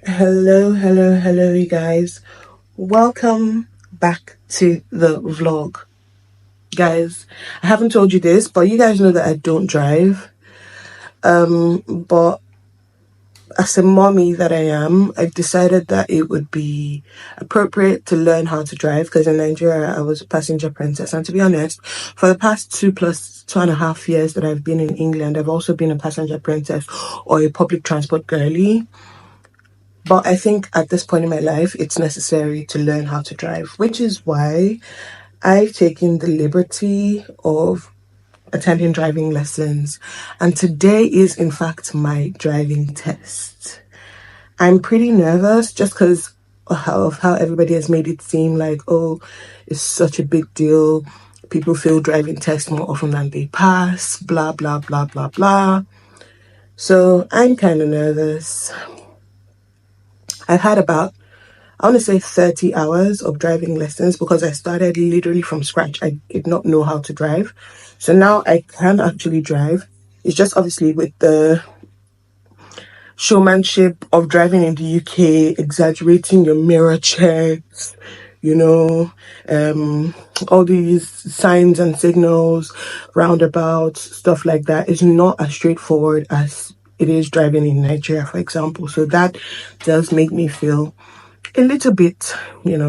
Hello, you guys. Welcome back to the vlog. Guys, I haven't told you this, but you guys know that I don't drive. But as a mommy that I am, I decided that it would be appropriate to learn how to drive because in Nigeria, I was a passenger princess. And to be honest, for the past 2.5 years that I've been in England, I've also been a passenger princess or a public transport girly. But I think at this point in my life, it's necessary to learn how to drive, which is why I've taken the liberty of attending driving lessons. And today is, in fact, my driving test. I'm pretty nervous just because of how everybody has made it seem like, oh, it's such a big deal. People fail driving tests more often than they pass, blah, blah, blah, blah, blah. So I'm kind of nervous. I've had about, I want to say 30 hours of driving lessons because I started literally from scratch. I did not know how to drive. So now I can actually drive. It's just obviously with the showmanship of driving in the UK, exaggerating your mirror checks, all these signs and signals, roundabouts, stuff like that is not as straightforward as it is driving in Nigeria, for example. So that does make me feel a little bit,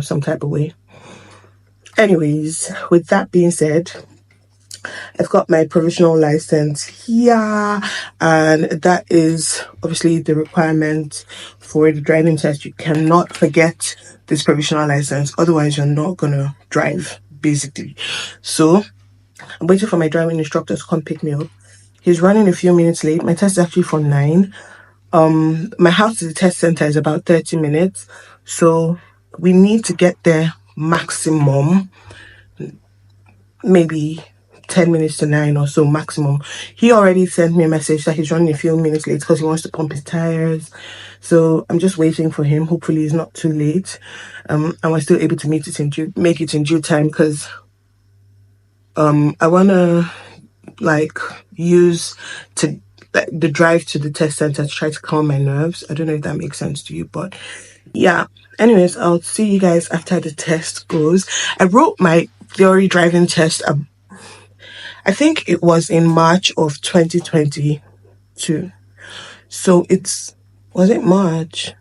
some type of way. Anyways, with that being said, I've got my provisional license here, and that is obviously the requirement for the driving test. You cannot forget this provisional license, otherwise you're not gonna drive, basically. So I'm waiting for my driving instructor to come pick me up. He's running a few minutes late. My test is actually for 9. My house to the test center is about 30 minutes. So we need to get there maximum, maybe 10 minutes to 9 or so maximum. He already sent me a message that he's running a few minutes late because he wants to pump his tires. So I'm just waiting for him. Hopefully he's not too late. And we're still able to make it in due time because I want to use the drive to the test center to try to calm my nerves. I don't know if that makes sense to you, but yeah. Anyways, I'll see you guys after the test goes. I wrote my theory driving test. I think it was in March of 2022. So was it March?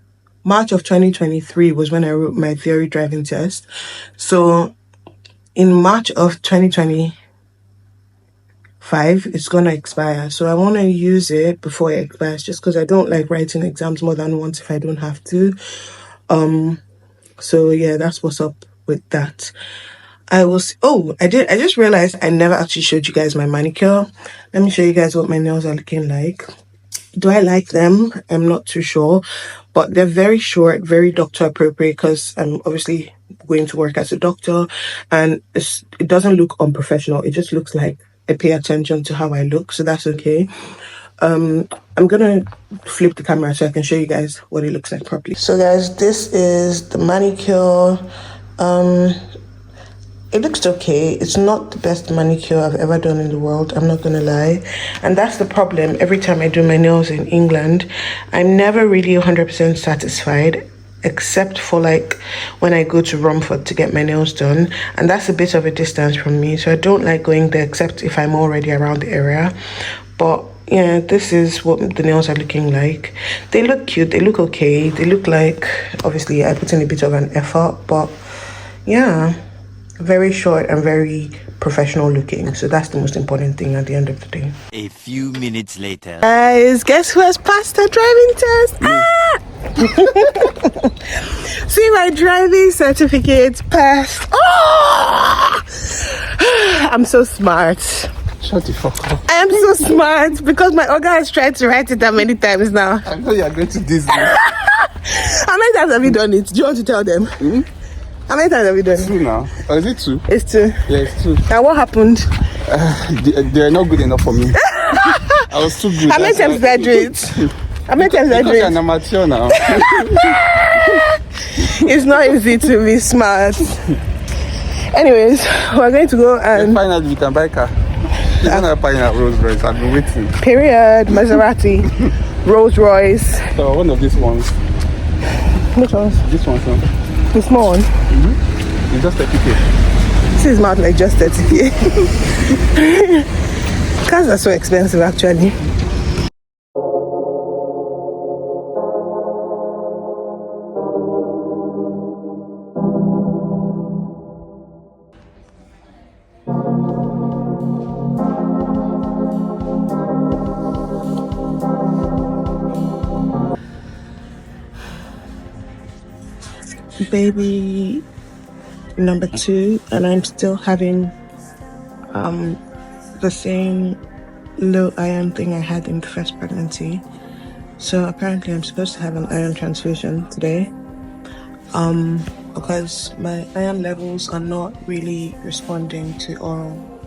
March of 2023 was when I wrote my theory driving test. So in March of 2025, it's gonna expire. So I want to use it before it expires, just because I don't like writing exams more than once if I don't have to. So yeah, that's what's up with that. I just realized I never actually showed you guys my manicure. Let me show you guys what my nails are looking like. Do I like them? I'm not too sure, but they're very short, very doctor appropriate because I'm obviously going to work as a doctor, and it doesn't look unprofessional. It just looks like I pay attention to how I look, so that's okay. I'm gonna flip the camera so I can show you guys what it looks like properly. So guys, this is the manicure. It looks okay. It's not the best manicure I've ever done in the world, I'm not gonna lie. And that's the problem. Every time I do my nails in England, I'm never really 100% satisfied, except for when I go to Romford to get my nails done, and that's a bit of a distance from me, so I don't like going there except if I'm already around the area. But yeah, this is what the nails are looking like. They look cute, they look okay, they look like, obviously I put in a bit of an effort, but yeah, very short and very professional looking. So that's the most important thing at the end of the day. A few minutes later. Guys, guess who has passed the driving test? See my driving certificate passed. Oh! I'm so smart. Shut the fuck up. I am so smart because my organ has tried to write it that many times now. I know you are going to Disney. How many times have you done it? Do you want to tell them? How many times have you done it? 2 now. Or is it 2? It's 2. Yeah, it's 2. And what happened? They are not good enough for me. I was too good. How many times did I do it? How many times did I do it? Because you're an amateur now. It's not easy to be smart. Anyways, we're going to go and finally we can buy a car. You're not buying a Rolls Royce. I've been waiting. Period. Maserati, Rolls Royce. So one of these ones. Which one? This one, sir. The small one? It's just 30k. This is not like just 30k. Cars are so expensive actually. Baby number 2, and I'm still having the same low iron thing I had in the first pregnancy. So apparently I'm supposed to have an iron transfusion today because my iron levels are not really responding to oral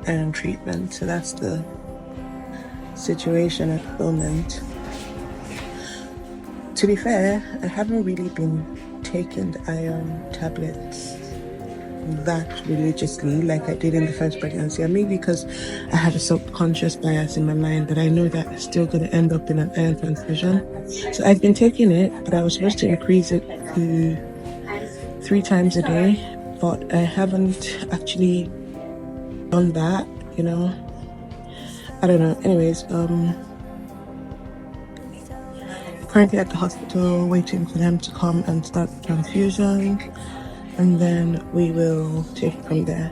iron treatment. So that's the situation at the moment. To be fair, I haven't really been taking the iron tablets that religiously like I did in the first pregnancy, and maybe because I had a subconscious bias in my mind that I know that I'm still going to end up in an iron transfusion. So I've been taking it, but I was supposed to increase it to 3 times a day, but I haven't actually done that, you know. I don't know. Anyways, currently at the hospital waiting for them to come and start the transfusion, and then we will take it from there.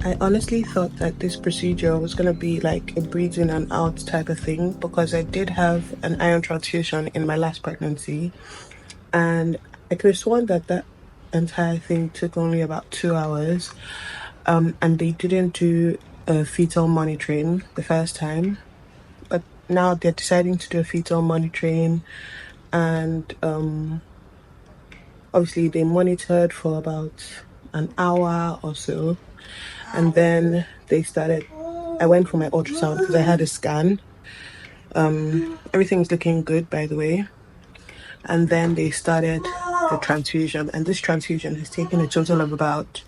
I honestly thought that this procedure was going to be like a breathe in and out type of thing, because I did have an iron transfusion in my last pregnancy, and I could have sworn that that entire thing took only about 2 hours, and they didn't do a fetal monitoring the first time, but now they're deciding to do a fetal monitoring, and obviously they monitored for about an hour or so, and then they started. I went for my ultrasound because I had a scan. Everything's looking good, by the way. And then they started the transfusion, and this transfusion has taken a total of about,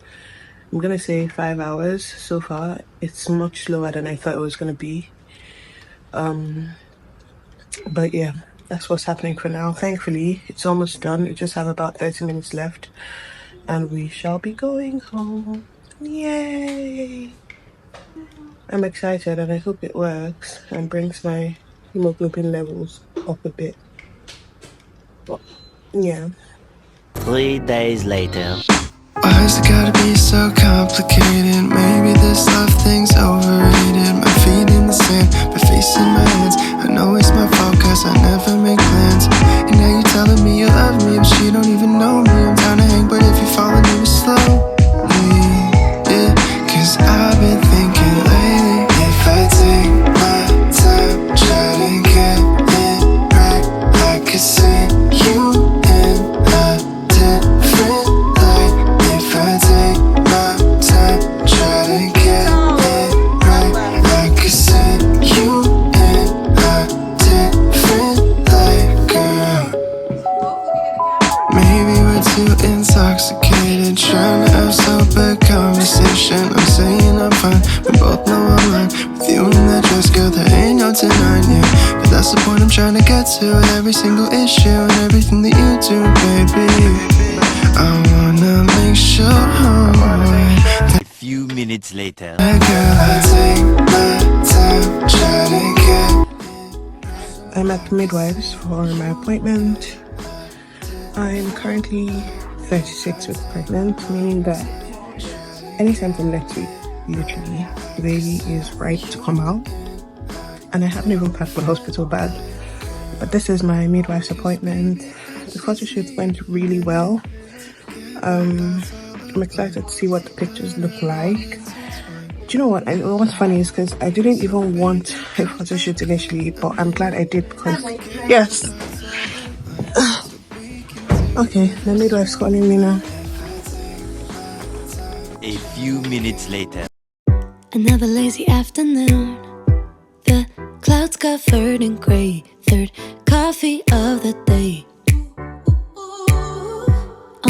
I'm gonna say 5 hours so far. It's much slower than I thought it was gonna be. But yeah, that's what's happening for now. Thankfully, it's almost done. We just have about 30 minutes left, and we shall be going home. Yay! I'm excited, and I hope it works and brings my hemoglobin levels up a bit. But yeah. 3 days later. Why's it gotta be so complicated? Maybe this love thing's overrated. My feet in the sand, my face in my hands. I know it's my fault cause I never make plans. And now you're telling me you love me, but you don't even know me. I'm down to hang, but if you follow me slowly, yeah. Cause I've been thinking lately, if I take my time, try to get it right, I could see you in a different light. If I take my time, try to get it right, I could see you in a different light, girl. Maybe we're too intoxicated, trying to have sober conversation. I'm saying I'm fine, we both know I'm lying. With you in that dress, girl, there ain't no denying you. But that's the point I'm trying to get to, with every single issue and everything that you do, baby. I wanna make sure that A few minutes later. girl, I take my time, try to get. I'm at the Midwife's for my appointment. I'm currently 36 weeks pregnant, meaning that anytime from next week, literally, the baby is ripe to come out. And I haven't even packed my hospital bag. But this is my midwife's appointment. The photo shoot went really well. I'm excited to see what the pictures look like. you know what? What's funny is because I didn't even want a photo shoot initially, but I'm glad I did because yes. Okay, the midwife's calling me now. A few minutes later. Another lazy afternoon. The clouds covered in gray. Third coffee of the day.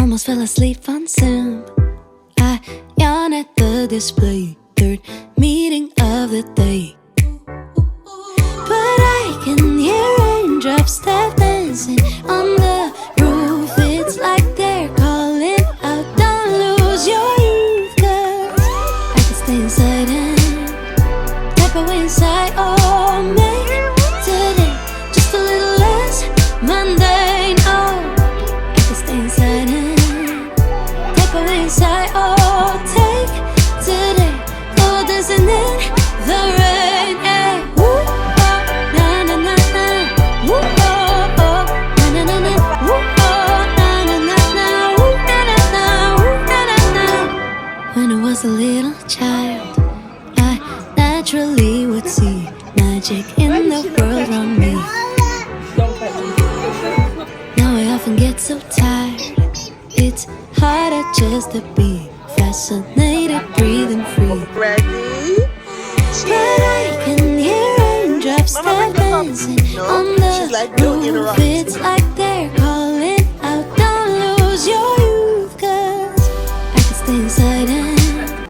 Almost fell asleep on Zoom. I yawn at the display. Third meeting of the day. But I can hear raindrops step dancing on the roof. It's like they're calling out, don't lose your youth. 'Cause I can stay inside and tap away inside. Oh, make today just a little less mundane. Oh, I can stay inside and tap away inside. Oh, take today, oh, dancing in the rain. Yeah. Woo, oh, na na na na. Woo, oh, oh, na na na na. Woo, oh, na na na na. Woo, na na na. Woo, na na na. When I was a little child, I naturally would see magic in the world around me. Now I often get so tired. It's harder just to be fascinated, breathing free. Ready? But I can hear raindrops start dancing on the roof.